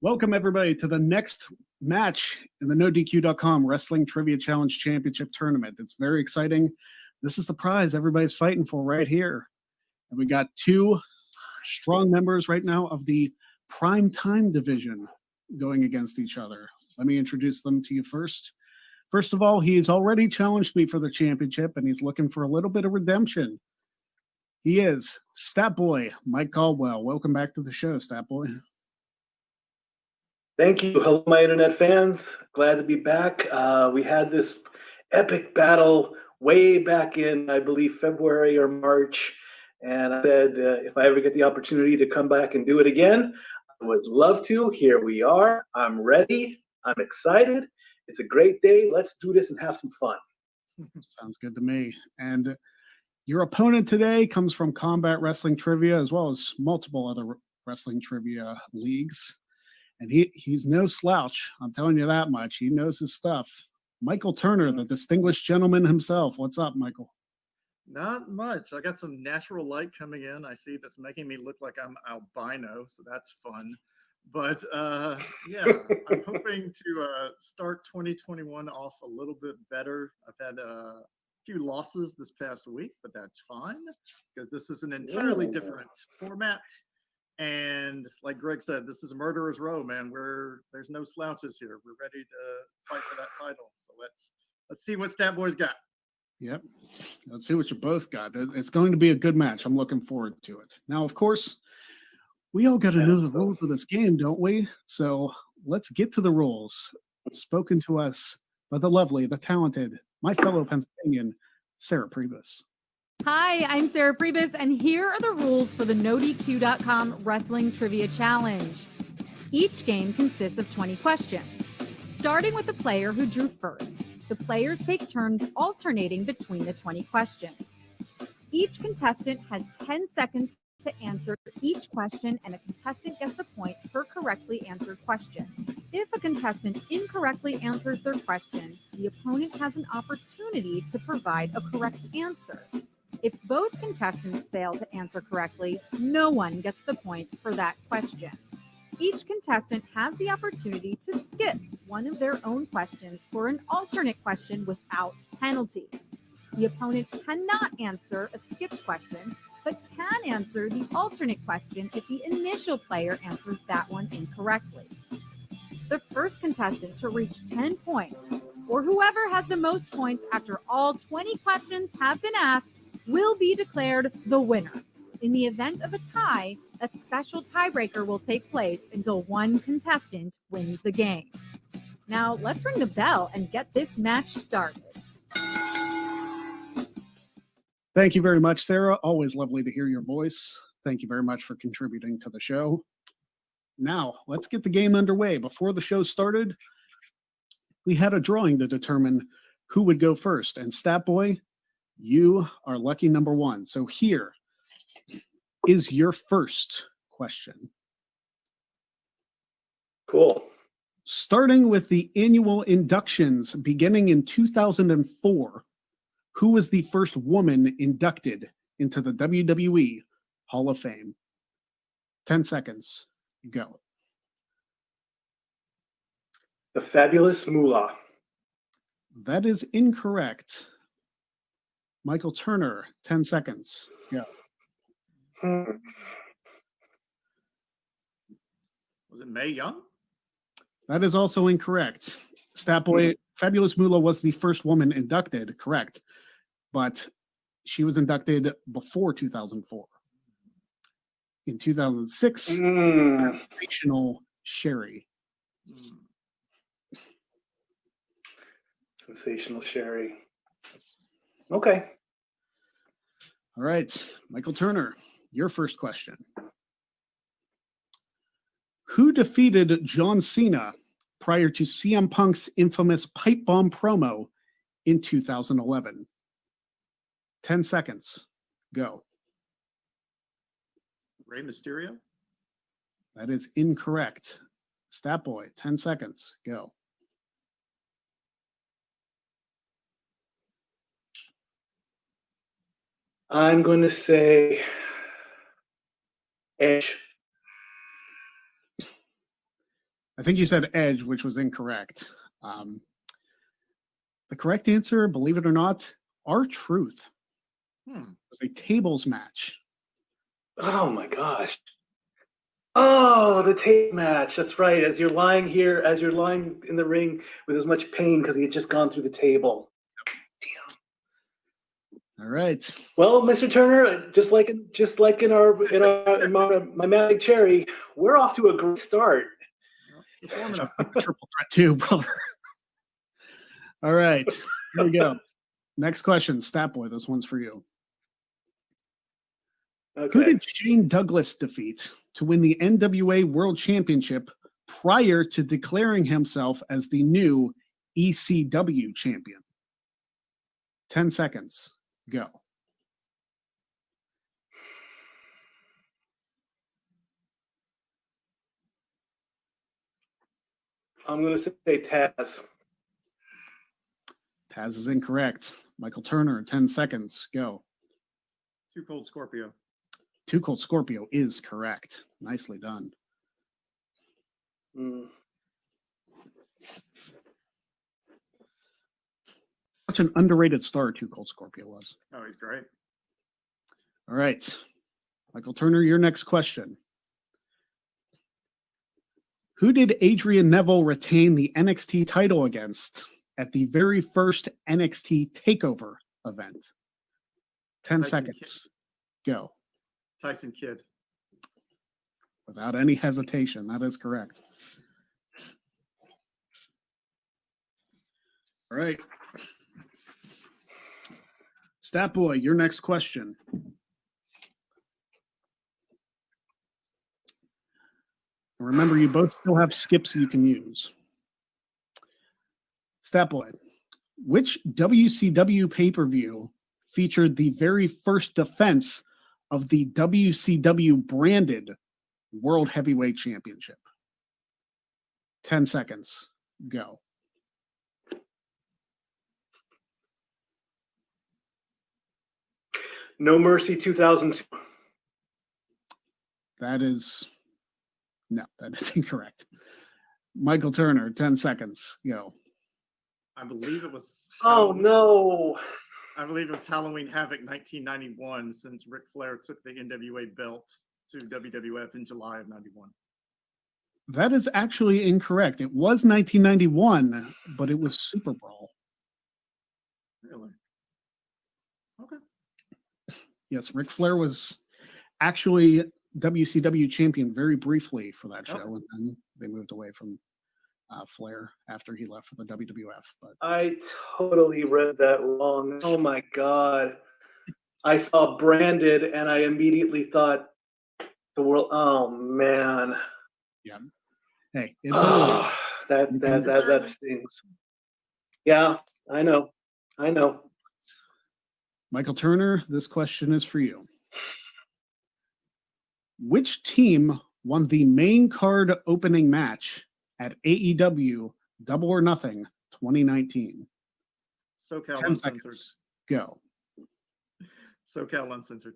Welcome, everybody, to the next match in the NoDQ.com Wrestling Trivia Challenge Championship Tournament. It's very exciting. This is the prize everybody's fighting for right here. And we got two strong members right now of the Prime Time division going against each other. Let me introduce them to you first. First of all, he's already challenged me for the championship, and he's looking for a little bit of redemption. He is Statboy Mike Caldwell. Welcome back to the show, Statboy. Thank you. Hello, my internet fans. Glad to be back. We had this epic battle way back in, I believe, February or March. And I said, if I ever get the opportunity to come back and do it again, I would love to. Here we are. I'm ready. I'm excited. It's a great day. Let's do this and have some fun. Sounds good to me. And your opponent today comes from Combat Wrestling Trivia, as well as multiple other wrestling trivia leagues. And he's no slouch. I'm telling you that much. He knows his stuff. Michael Turner, the distinguished gentleman himself. What's up, Michael? Not much. I got some natural light coming in. I see that's making me look like I'm albino, so that's fun. But yeah, I'm hoping to start 2021 off a little bit better. I've had a few losses this past week, but that's fine because this is an entirely different format. And like Greg said, this is a murderer's row, man. There's no slouches here. We're ready to fight for that title. So let's see what Statboy's got. Yep. Let's see what you both got. It's going to be a good match. I'm looking forward to it. Now, of course, we all got to know the rules of this game, don't we? So let's get to the rules. Spoken to us by the lovely, the talented, my fellow Pennsylvanian, Sarah Priebus. Hi, I'm Sarah Priebus, and here are the rules for the NoDQ.com Wrestling Trivia Challenge. Each game consists of 20 questions, starting with the player who drew first. The players take turns alternating between the 20 questions. Each contestant has 10 seconds to answer each question, and a contestant gets a point per correctly answered question. If a contestant incorrectly answers their question, the opponent has an opportunity to provide a correct answer. If both contestants fail to answer correctly, no one gets the point for that question. Each contestant has the opportunity to skip one of their own questions for an alternate question without penalty. The opponent cannot answer a skipped question, but can answer the alternate question if the initial player answers that one incorrectly. The first contestant to reach 10 points, or whoever has the most points after all 20 questions have been asked, will be declared the winner. In the event of a tie, a special tiebreaker will take place until one contestant wins the game. Now, let's ring the bell and get this match started. Thank you very much, Sarah. Always lovely to hear your voice. Thank you very much for contributing to the show. Now, let's get the game underway. Before the show started, we had a drawing to determine who would go first. And Statboy, you are lucky number one. So here is your first question. Cool. Starting with the annual inductions beginning in 2004, who was the first woman inducted into the WWE Hall of Fame? 10 seconds. Go. The Fabulous Moolah. That is incorrect. Michael Turner, 10 seconds. Go. Was it Mae Young? That is also incorrect. Statboy, Fabulous Moolah was the first woman inducted, correct. But she was inducted before 2004. In 2006, Sensational Sherry. Sensational Sherry. Okay. All right, Michael Turner, your first question. Who defeated John Cena prior to CM Punk's infamous pipe bomb promo in 2011? 10 seconds. Go. Rey Mysterio? That is incorrect. Statboy, 10 seconds. Go. I'm going to say Edge. I think you said Edge, which was incorrect. The correct answer, believe it or not, R-Truth. It was a tables match. Oh my gosh. Oh, the tape match. That's right. As you're lying in the ring with as much pain because he had just gone through the table. All right. Well, Mr. Turner, just like in my Magic Cherry, we're off to a great start. Just warming up. Triple threat too, brother. All right. Here we go. Next question. Statboy, this one's for you. Okay. Who did Shane Douglas defeat to win the NWA World Championship prior to declaring himself as the new ECW champion? 10 seconds. Go. I'm going to say Taz. Taz is incorrect. Michael Turner, 10 seconds. Go. Too Cold Scorpio. Too Cold Scorpio is correct. Nicely done. Such an underrated star Too Cold Scorpio was. Oh, he's great. All right. Michael Turner, your next question. Who did Adrian Neville retain the NXT title against at the very first NXT TakeOver event? 10 Tyson seconds. Go. Tyson Kidd. Without any hesitation, that is correct. All right. Statboy, your next question. Remember, you both still have skips you can use. Statboy, which WCW pay-per-view featured the very first defense of the WCW branded World Heavyweight Championship? 10 seconds. Go. No Mercy 2002. That is incorrect. Michael Turner, 10 seconds. Go. I believe it was. Oh, no. I believe it was Halloween Havoc 1991, since Ric Flair took the NWA belt to WWF in July of 91. That is actually incorrect. It was 1991, but it was Super Brawl. Really? Okay. Yes, Ric Flair was actually WCW champion very briefly for that show, and then they moved away from Flair after he left for the WWF. But I totally read that wrong. Oh my God. I saw branded and I immediately thought the world. Oh man. yeah, hey, it's early. That stings. Yeah, I know. Michael Turner, this question is for you. Which team won the main card opening match at AEW Double or Nothing 2019? SoCal 10 Uncensored. seconds. Go. SoCal Uncensored.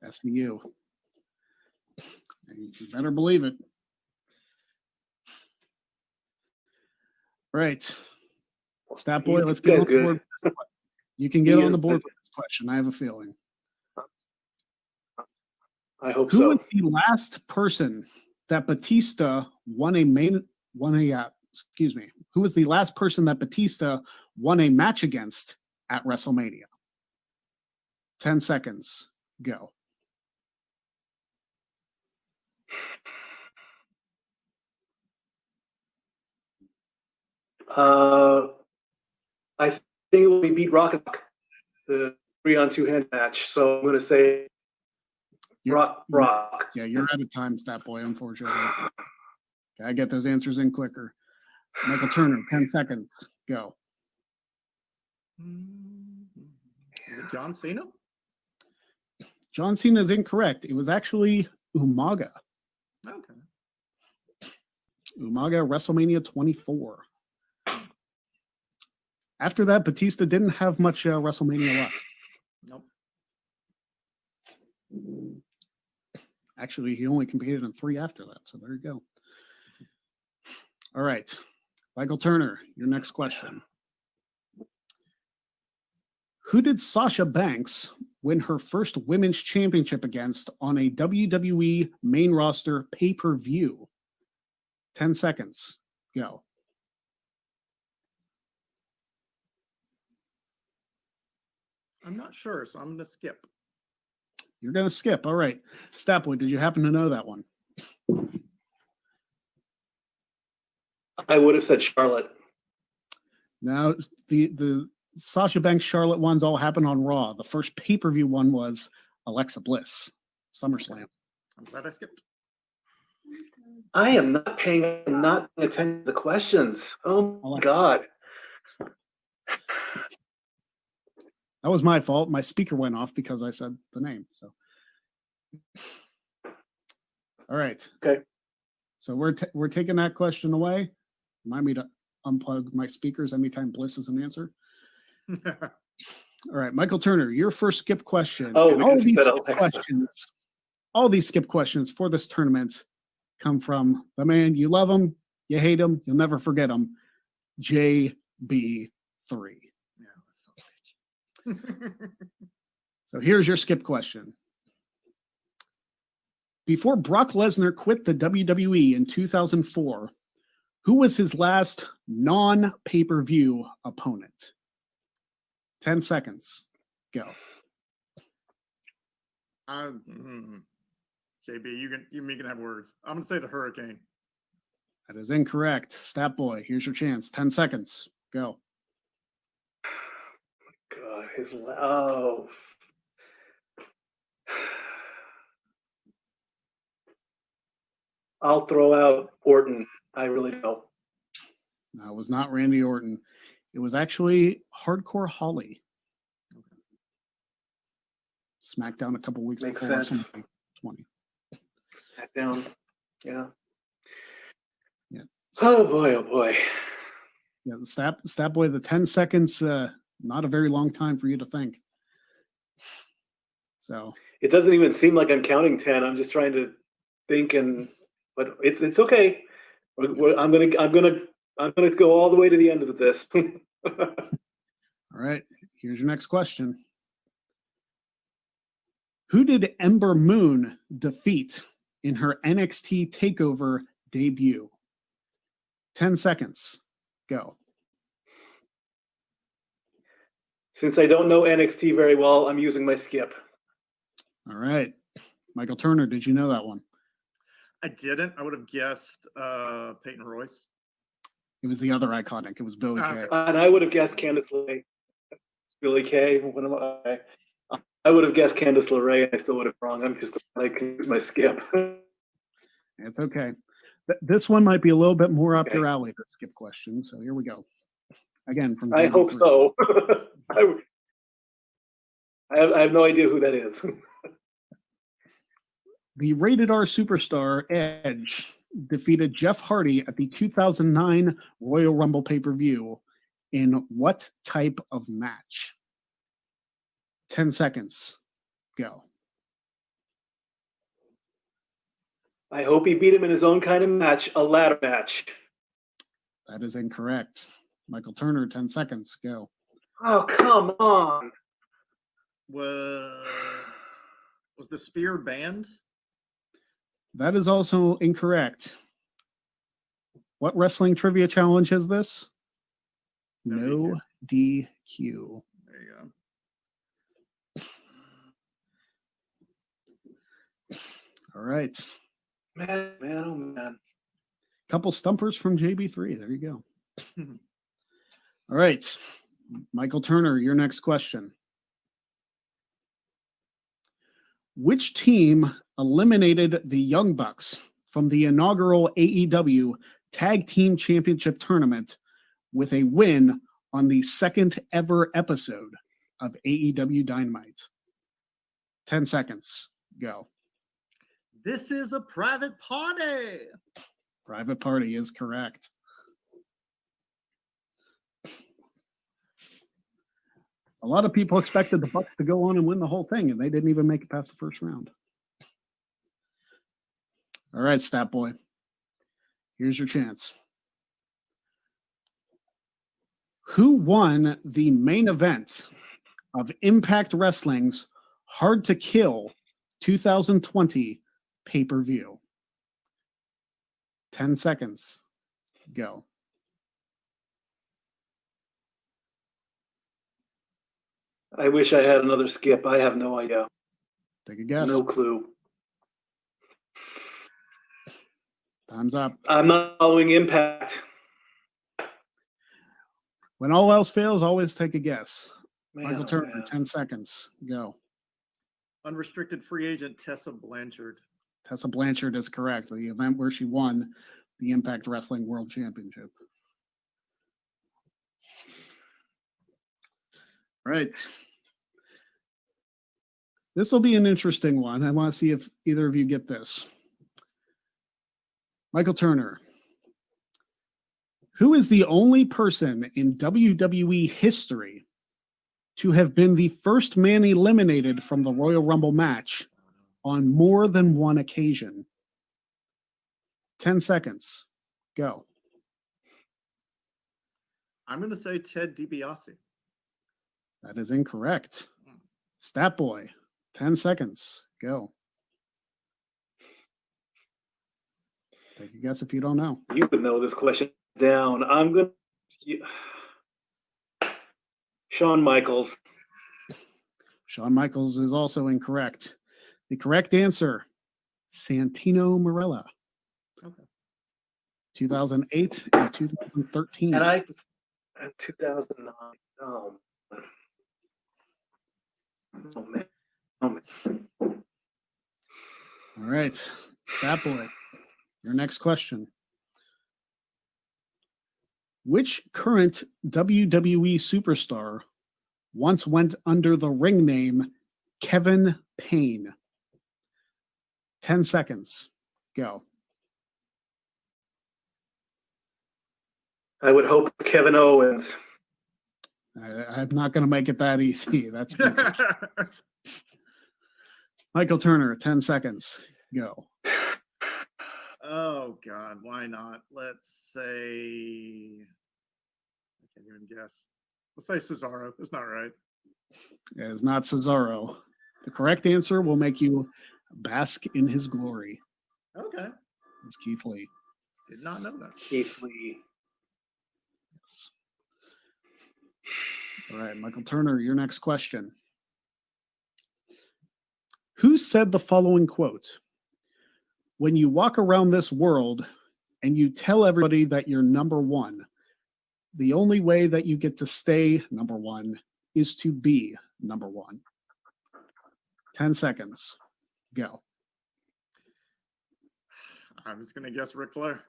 SCU. You better believe it. Right. Statboy, let's get on the board. You can get on the board with this question. I have a feeling. I hope Who so. was the last person that Batista won a Who was the last person that Batista won a match against at WrestleMania? 10 seconds. Go. I think it will be beat Rock, the 3-on-2 hand match. So I'm going to say Rock. Yeah, you're out of time, Statboy, unfortunately. Gotta get those answers in quicker. Michael Turner, 10 seconds. Go. Is it John Cena? John Cena is incorrect. It was actually Umaga. Okay. Umaga, WrestleMania 24. After that, Batista didn't have much WrestleMania left. Nope. Actually, he only competed in 3 after that, so there you go. All right. Michael Turner, your next question. Who did Sasha Banks win her first women's championship against on a WWE main roster pay-per-view? 10 seconds. Go. I'm not sure, so I'm going to skip. You're going to skip. All right. Statboy, did you happen to know that one? I would have said Charlotte. Now, the Sasha Banks Charlotte ones all happened on Raw. The first pay-per-view one was Alexa Bliss, SummerSlam. I'm glad I skipped. I am not paying attention to the questions. Oh my God. That was my fault. My speaker went off because I said the name. So, all right. Okay. So we're taking that question away. Remind me to unplug my speakers anytime Bliss is an answer. All right, Michael Turner, your first skip question. Oh, And because you said Alexa. all these skip questions for this tournament come from the man. You love him, you hate him, you'll never forget him, JB3. Yeah, that's so bitch. So here's your skip question. Before Brock Lesnar quit the WWE in 2004, who was his last non-pay-per-view opponent? 10 seconds. Go. JB, you can have words. I'm going to say the Hurricane. That is incorrect. Statboy, here's your chance. 10 seconds. Go. God, I'll throw out Orton. I really don't. No, it was not Randy Orton. It was actually Hardcore Holly. SmackDown a couple weeks Makes before sense. WrestleMania 20. SmackDown. Yeah. Yeah. Oh boy. Yeah, the Statboy, the 10 seconds, not a very long time for you to think. So It doesn't even seem like I'm counting 10. I'm just trying to think, but it's okay. I'm gonna go all the way to the end of this. all right, here's your next question. Who did Ember Moon defeat in her NXT TakeOver debut? 10 seconds. Go. Since I don't know NXT very well, I'm using my skip. All right. Michael Turner, did you know that one? I didn't. I would have guessed Peyton Royce. It was the other iconic. It was Billy Kay. And I would have guessed Candice LeRae. Billy Kay. I would have guessed Candice LeRae, and I still would have wrong. I'm just like my skip. It's okay. This one might be a little bit more up your alley, the skip question. So here we go. Again, from I hope so. I have no idea who that is. The Rated R superstar Edge defeated Jeff Hardy at the 2009 Royal Rumble pay-per-view in what type of match? 10 seconds. Go. I hope he beat him in his own kind of match, a ladder match. That is incorrect. Michael Turner, 10 seconds. Go. Oh, come on. Was the spear banned? That is also incorrect. What wrestling trivia challenge is this? No DQ. There you go. All right. Man, oh man. Couple stumpers from JB3. There you go. All right. Michael Turner, your next question. Which team eliminated the Young Bucks from the inaugural AEW Tag Team Championship Tournament with a win on the second ever episode of AEW Dynamite? 10 seconds. Go. This is a private party. Private Party is correct. A lot of people expected the Bucks to go on and win the whole thing, and they didn't even make it past the first round. All right, Statboy. Here's your chance. Who won the main event of Impact Wrestling's Hard to Kill 2020 pay-per-view? 10 seconds. Go. I wish I had another skip. I have no idea. Take a guess. No clue. Time's up. I'm not following Impact. When all else fails, always take a guess. Man, Michael oh, Turner, man. 10 seconds. Go. Unrestricted free agent Tessa Blanchard. Tessa Blanchard is correct. The event where she won the Impact Wrestling World Championship. Right. This will be an interesting one. I want to see if either of you get this. Michael Turner. Who is the only person in WWE history to have been the first man eliminated from the Royal Rumble match on more than one occasion? 10 seconds. Go. I'm going to say Ted DiBiase. That is incorrect. Statboy, 10 seconds. Go. Take a guess if you don't know. You would know this question down. I'm going to... Shawn Michaels. Shawn Michaels is also incorrect. The correct answer, Santino Marella. Okay. 2008 and 2013. And I... 2009. Oh, man. Oh, man. All right. Statboy, your next question. Which current WWE superstar once went under the ring name Kevin Payne? 10 seconds. Go. I would hope Kevin Owens. I'm not going to make it that easy. That's Michael Turner, 10 seconds. Go. Oh, God. Why not? Let's say... I can't even guess. Let's say Cesaro. That's not right. It is not Cesaro. The correct answer will make you bask in his glory. Okay. It's Keith Lee. Did not know that. Keith Lee. Yes. All right, Michael Turner, your next question. Who said the following quote? When you walk around this world and you tell everybody that you're number one, the only way that you get to stay number one is to be number one. 10 seconds. Go. I'm just going to guess Ric Flair.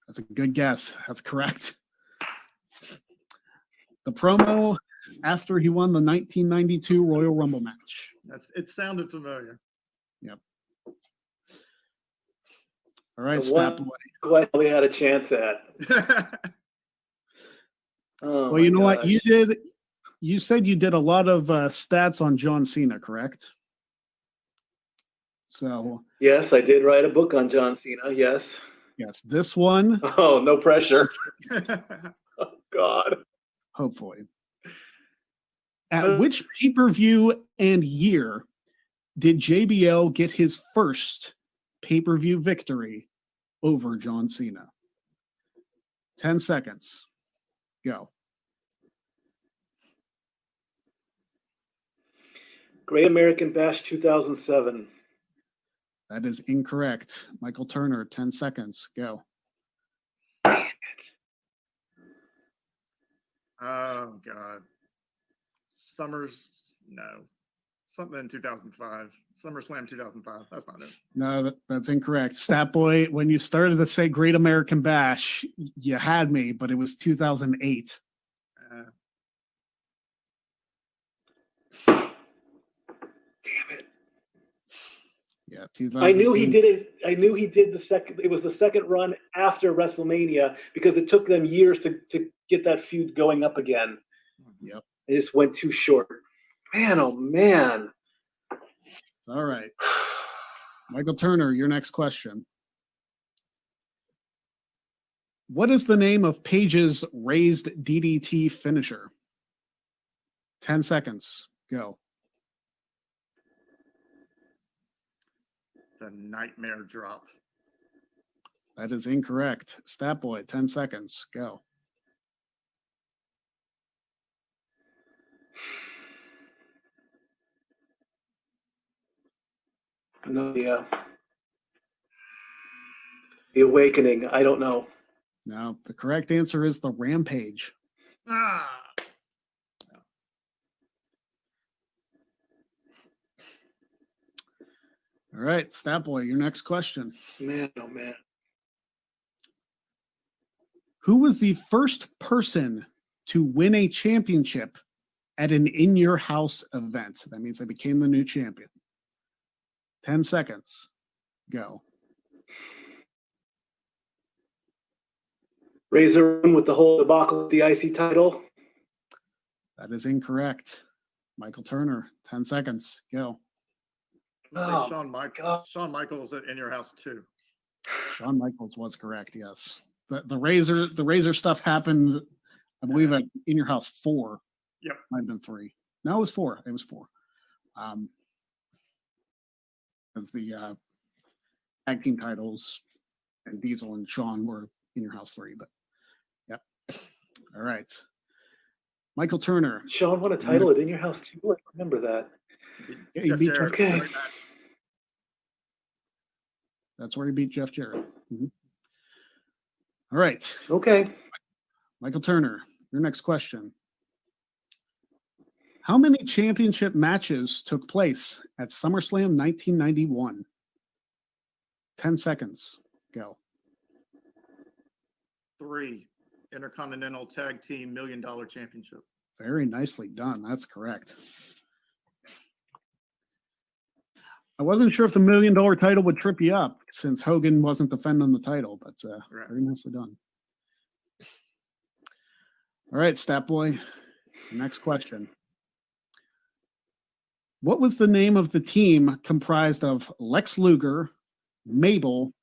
That's a good guess. That's correct. The promo after he won the 1992 Royal Rumble match. It sounded familiar. Yep. All right, The one Statboy. Glad we had a chance at. Oh, Well, you know my what? You said you did a lot of stats on John Cena, correct? So, Yes, I did write a book on John Cena. Yes. yes, this one, Oh, no pressure. Oh, God. hopefully. At which pay-per-view and year did JBL get his first pay-per-view victory over John Cena? 10 seconds. Go. Great American Bash 2007. That is incorrect. Michael Turner, 10 seconds. Go. Dang it. Oh, God. No. Something in 2005. SummerSlam 2005. That's not it. No, that's incorrect. Statboy, when you started to say Great American Bash, you had me, but it was 2008. Damn it. Yeah, I knew he 2008. did it. I knew he did the second. It was the second run after WrestleMania because it took them years to get that feud going up again. Yep. It just went too short. Man, oh man. It's all right. Michael Turner, your next question. What is the name of Paige's raised DDT finisher? 10 seconds. Go. The nightmare drop. That is incorrect. Statboy, 10 seconds. Go. No, the Awakening. I don't know. No, the correct answer is the Rampage. Ah. All right, Statboy, your next question. Man, oh man. Who was the first person to win a championship at an in-your-house event? That means they became the new champion. 10 seconds. Go. Razor with the whole debacle with the IC title. That is incorrect. Michael Turner, 10 seconds. Go. Say Shawn Michaels in your house too. Shawn Michaels was correct, yes. The razor stuff happened, I believe, at In Your House 4. Yep. Might have been 3. No, it was 4. It was 4. As the tag team titles and Diesel and Shawn were In Your House 3, but yep. All right. Michael Turner. Shawn won a title at In Your House too. I remember that. Yeah, he beat Jarrett. Okay. That's where he beat Jeff Jarrett. Mm-hmm. All right. Okay. Michael Turner, your next question. How many championship matches took place at SummerSlam 1991? 10 seconds. Go. 3. Intercontinental Tag Team $1 Million Championship. Very nicely done. That's correct. I wasn't sure if the $1 million title would trip you up since Hogan wasn't defending the title, but Right. very nicely done. All right, Statboy, next question. What was the name of the team comprised of Lex Luger, Mabel,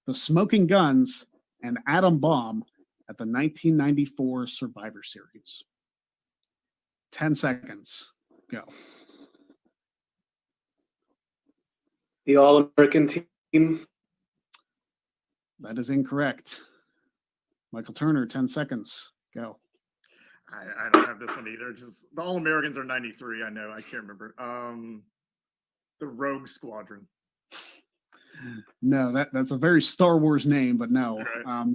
the Smoking Guns, and Adam Bomb at the 1994 Survivor Series? 10 seconds. Go. The All-American team. That is incorrect. Michael Turner, 10 seconds. Go. I don't have this one either. Just the All Americans are 93. I know. I can't remember. The Rogue Squadron. No, that's a very Star Wars name, but no. Right.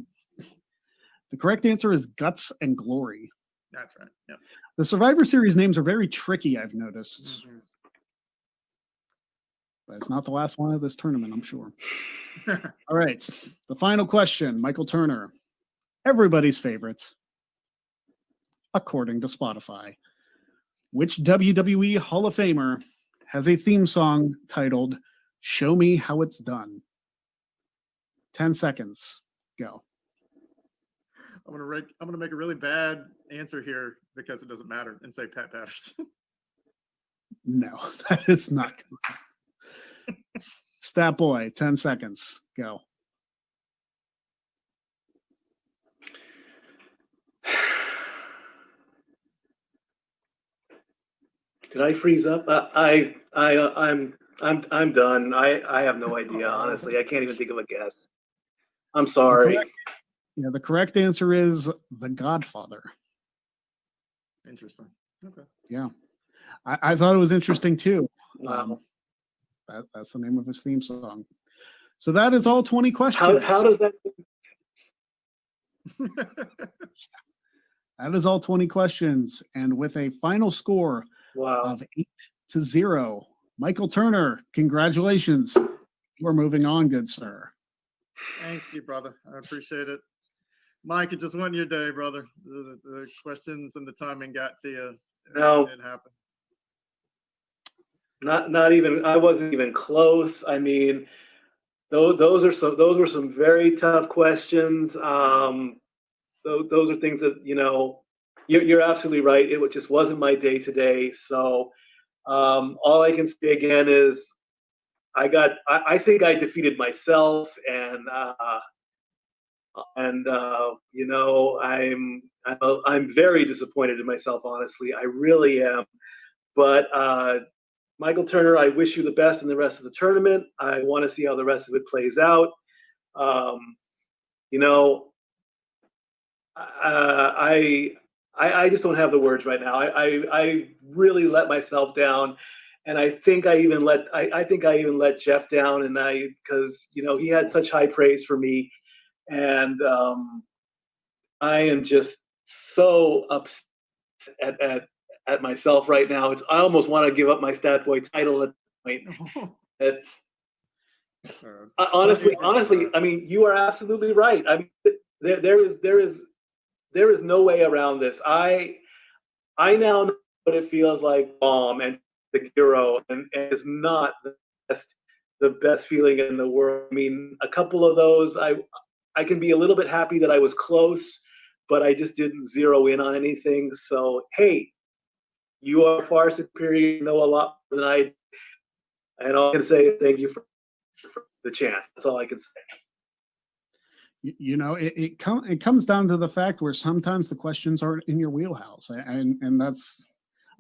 The correct answer is Guts and Glory. That's right. Yep. The Survivor Series names are very tricky, I've noticed. Mm-hmm. But it's not the last one of this tournament, I'm sure. All right. The final question, Michael Turner. Everybody's favorites, according to Spotify. Which WWE Hall of Famer has a theme song titled Show Me How It's Done? 10 seconds. Go. I'm gonna make a really bad answer here because it doesn't matter and say Pat Patterson. No, that is not correct. Statboy, 10 seconds. Go. Did I freeze up? I'm done. I have no idea, honestly. I can't even think of a guess. I'm sorry. The correct answer is The Godfather. Interesting. Okay. Yeah. I thought it was interesting too. Wow. That's the name of his theme song. So that is all 20 questions. How does that? That is all 20 questions. And with a final score Wow. of 8-0, Michael Turner, congratulations. We're moving on, good sir. Thank you, brother. I appreciate it. Mike, it just went your day, brother. The questions and the timing got to you. No. It happened. Not even. I wasn't even close. I mean, those were some very tough questions. Those are things that you're absolutely right. It just wasn't my day today. So all I can say again is I think I defeated myself, and And I'm very disappointed in myself, honestly. I really am. But Michael Turner, I wish you the best in the rest of the tournament. I want to see how the rest of it plays out. You know, I just don't have the words right now. I really let myself down, and I think I even let Jeff down, and because he had such high praise for me, and I am just so upset at myself right now. I almost want to give up my Statboy title at this point. Honestly, I mean, you are absolutely right. I mean, there is no way around this. I now know what it feels like, and the hero, and it's not the best feeling in the world. I mean, a couple of those, I can be a little bit happy that I was close, but I just didn't zero in on anything. So, hey, you are far superior. You know a lot more than I. And all I can say is thank you for the chance. That's all I can say. It comes down to the fact where sometimes the questions aren't in your wheelhouse, and that's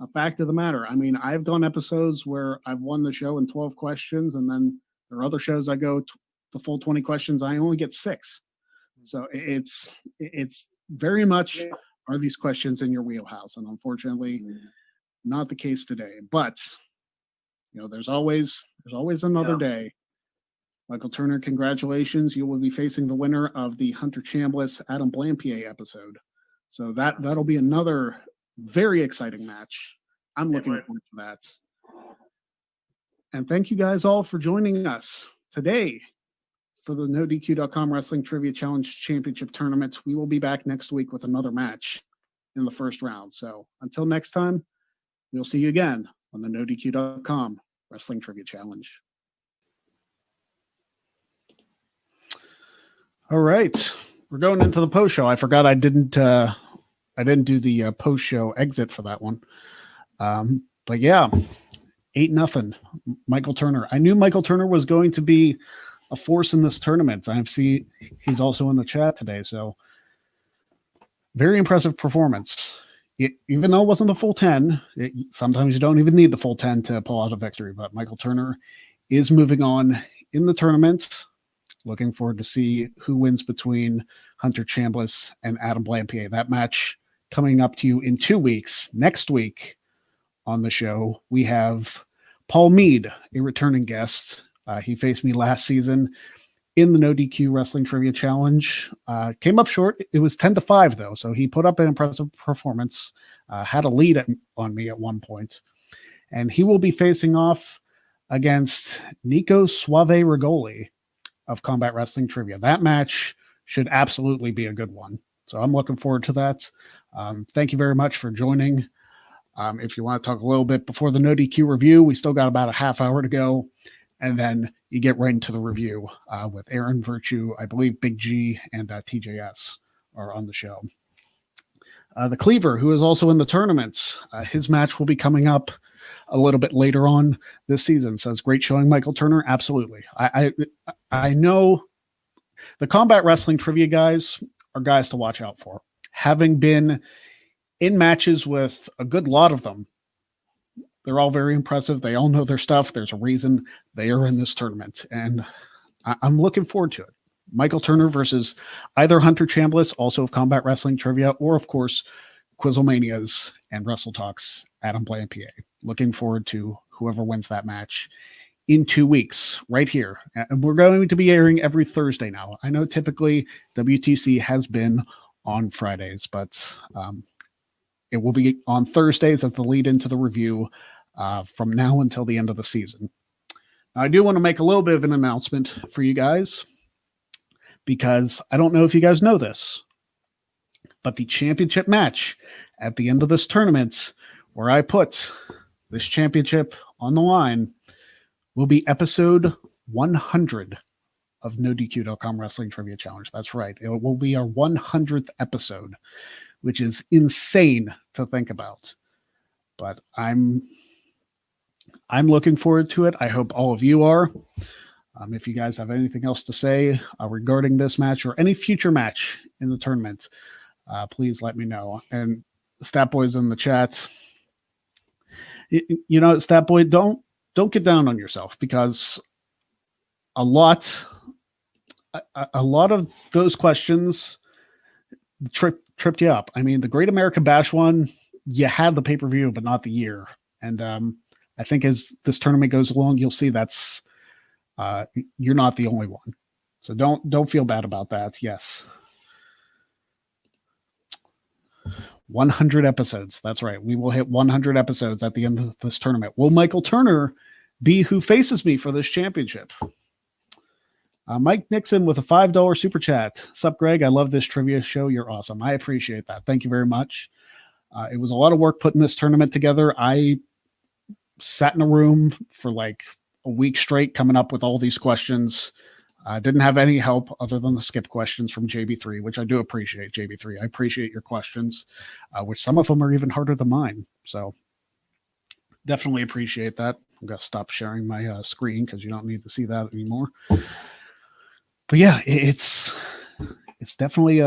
a fact of the matter. I mean, I've gone episodes where I've won the show in 12 questions, and then there are other shows I go the full 20 questions, I only get 6. So it's very much, are these questions in your wheelhouse? And unfortunately, not the case today. But there's always another day. Michael Turner, congratulations. You will be facing the winner of the Hunter Chambliss Adam Blampied episode. So that'll be another very exciting match. I'm looking forward to that. And thank you guys all for joining us today for the NoDQ.com Wrestling Trivia Challenge Championship Tournament. We will be back next week with another match in the first round. So until next time, we'll see you again on the NoDQ.com Wrestling Trivia Challenge. All right, we're going into the post show. I forgot I didn't do the post show exit for that one. But yeah, 8-0. Michael Turner. I knew Michael Turner was going to be a force in this tournament. I see he's also in the chat today. So very impressive performance. Even though it wasn't the full 10, sometimes you don't even need the full 10 to pull out a victory. But Michael Turner is moving on in the tournament. Looking forward to see who wins between Hunter Chambliss and Adam Blampied. That match coming up to you in 2 weeks. Next week on the show, we have Paul Mead, a returning guest. He faced me last season in the No DQ Wrestling Trivia Challenge. Came up short. It was 10-5, though, so he put up an impressive performance. Had a lead on me at one point. And he will be facing off against Nico Suave Rigoli of Combat Wrestling Trivia. That match should absolutely be a good one. So I'm looking forward to that. Thank you very much for joining. If you want to talk a little bit before the No DQ review, we still got about a half hour to go. And then you get right into the review with Aaron Virtue. I believe Big G and TJS are on the show. The Cleaver, who is also in the tournament, his match will be coming up a little bit later on this season. Says, great showing, Michael Turner. Absolutely. I know the Combat Wrestling Trivia guys are guys to watch out for. Having been in matches with a good lot of them, they're all very impressive. They all know their stuff. There's a reason they are in this tournament, and I'm looking forward to it. Michael Turner versus either Hunter Chambliss, also of Combat Wrestling Trivia, or of course, Quizzlemanias and Wrestle Talks, Adam Blampied. Looking forward to whoever wins that match in 2 weeks, right here. And we're going to be airing every Thursday now. I know typically WTC has been on Fridays, but it will be on Thursdays as the lead into the review from now until the end of the season. Now, I do want to make a little bit of an announcement for you guys, because I don't know if you guys know this, but the championship match at the end of this tournament, where I put this championship on the line, will be episode 100 of NoDQ.com Wrestling Trivia Challenge. That's right. It will be our 100th episode, which is insane to think about. But I'm looking forward to it. I hope all of you are. If you guys have anything else to say regarding this match or any future match in the tournament, please let me know. And Statboy's in the chat. You know, Statboy, don't get down on yourself, because a lot of those questions tripped you up. I mean, the Great American Bash one, you had the pay-per-view, but not the year. And I think as this tournament goes along, you'll see that's you're not the only one. So don't feel bad about that. Yes. 100 episodes. That's right. We will hit 100 episodes at the end of this tournament. Will Michael Turner be who faces me for this championship? Mike Nixon with a $5 super chat. Sup, Greg? I love this trivia show. You're awesome. I appreciate that. Thank you very much. It was a lot of work putting this tournament together. I sat in a room for like a week straight coming up with all these questions. I didn't have any help other than the skip questions from JB3, which I do appreciate, JB3. I appreciate your questions, which some of them are even harder than mine. So definitely appreciate that. I'm going to stop sharing my screen because you don't need to see that anymore. But yeah, it's definitely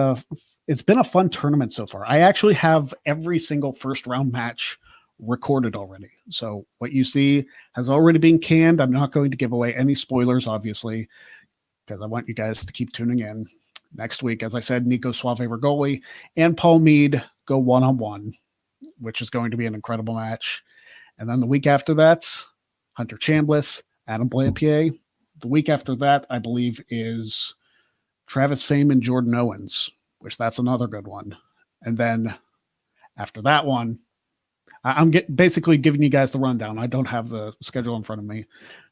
it's been a fun tournament so far. I actually have every single first round match recorded already. So what you see has already been canned. I'm not going to give away any spoilers, obviously, because I want you guys to keep tuning in. Next week, as I said, Nico Suave Rigoli and Paul Mead go one-on-one, which is going to be an incredible match. And then the week after that, Hunter Chambliss, Adam Blampied. The week after that, I believe, is Travis Fame and Jordan Owens, which that's another good one. And then after that one, I'm basically giving you guys the rundown. I don't have the schedule in front of me.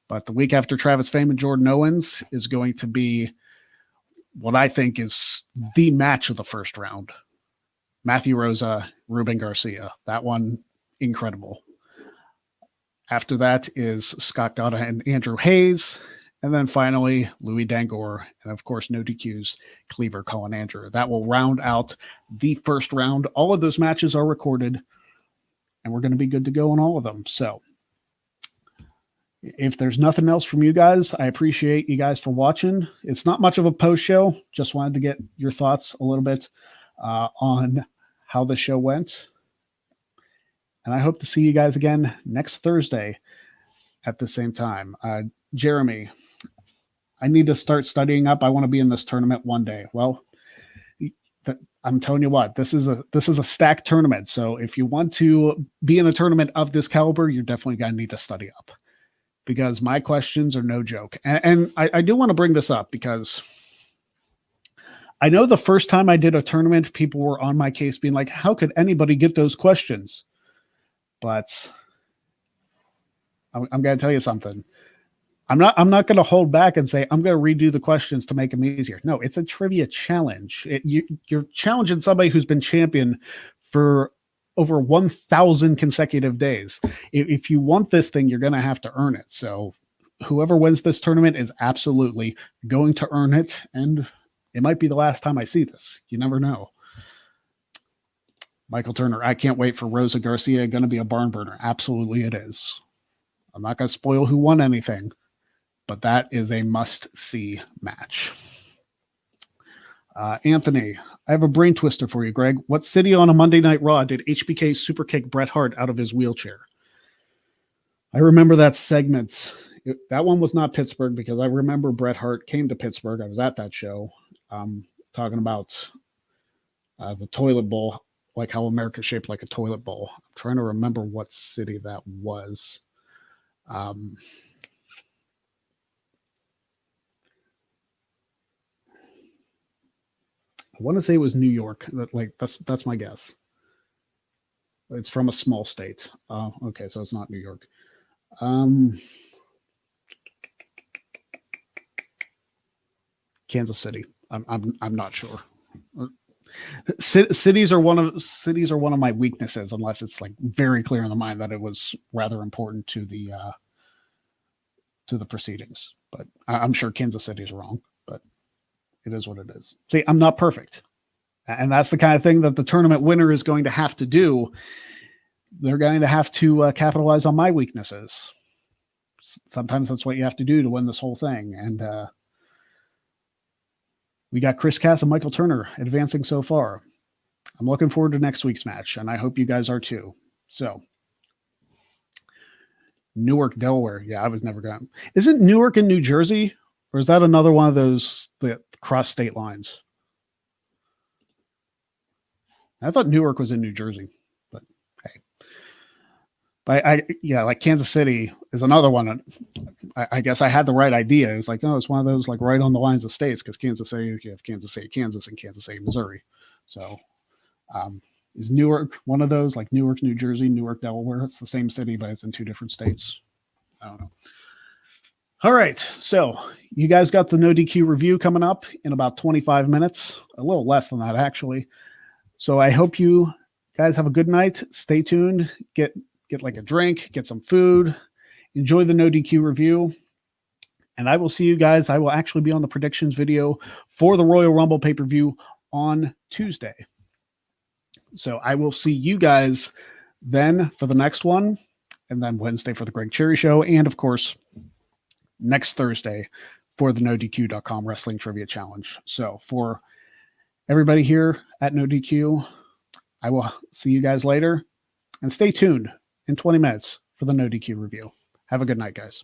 But the week after Travis Fame and Jordan Owens is going to be what I think is the match of the first round. Matthew Rosa, Ruben Garcia. That one, incredible. After that is Scott Gotta and Andrew Hayes. And then finally, Louis Dangor. And of course, no DQs, Cleaver, Colin Andrew. That will round out the first round. All of those matches are recorded, and we're going to be good to go on all of them. So if there's nothing else from you guys, I appreciate you guys for watching. It's not much of a post show. Just wanted to get your thoughts a little bit on how the show went. And I hope to see you guys again next Thursday at the same time. Jeremy, I need to start studying up. I want to be in this tournament one day. Well, I'm telling you what, this is a stacked tournament. So if you want to be in a tournament of this caliber, you're definitely going to need to study up, because my questions are no joke. And I do want to bring this up because I know the first time I did a tournament, people were on my case being like, how could anybody get those questions? But I'm going to tell you something. I'm not going to hold back and say, I'm going to redo the questions to make them easier. No, it's a trivia challenge. You're challenging somebody who's been champion for over 1,000 consecutive days. If you want this thing, you're going to have to earn it. So whoever wins this tournament is absolutely going to earn it. And it might be the last time I see this. You never know. Michael Turner, I can't wait for Rosa Garcia. Going to be a barn burner. Absolutely it is. I'm not going to spoil who won anything, but that is a must-see match. Anthony, I have a brain twister for you, Greg. What city on a Monday Night Raw did HBK super kick Bret Hart out of his wheelchair? I remember that segment. That one was not Pittsburgh, because I remember Bret Hart came to Pittsburgh. I was at that show talking about the toilet bowl, like how America's shaped like a toilet bowl. I'm trying to remember what city that was. I want to say it was New York. That's my guess. It's from a small state. Okay, so it's not New York. Kansas City. I'm not sure. Cities are one of my weaknesses, unless it's like very clear in the mind that it was rather important to the proceedings. But I'm sure Kansas City is wrong. But it is what it is. See, I'm not perfect. And that's the kind of thing that the tournament winner is going to have to do. They're going to have to capitalize on my weaknesses. sometimes that's what you have to do to win this whole thing. And we got Chris Cass and Michael Turner advancing so far. I'm looking forward to next week's match, and I hope you guys are too. So, Newark, Delaware. Yeah, I was never going. Isn't Newark in New Jersey, or is that another one of those that cross state lines? I thought Newark was in New Jersey, but hey. But yeah, like Kansas City is another one. I guess I had the right idea. It's like, oh, it's one of those like right on the lines of states, because Kansas City, you have Kansas City, Kansas, and Kansas City, Missouri. So is Newark one of those, like Newark, New Jersey, Newark, Delaware? It's the same city, but it's in two different states. I don't know. All right. So you guys got the No DQ review coming up in about 25 minutes, a little less than that, actually. So I hope you guys have a good night. Stay tuned. Get like a drink, get some food, enjoy the No DQ review. And I will see you guys. I will actually be on the predictions video for the Royal Rumble pay-per-view on Tuesday. So I will see you guys then for the next one, and then Wednesday for the Greg Cherry Show, and of course, next Thursday for the NoDQ.com Wrestling Trivia Challenge. So for everybody here at No DQ, I will see you guys later, and stay tuned in 20 minutes for the No DQ review. Have a good night, guys.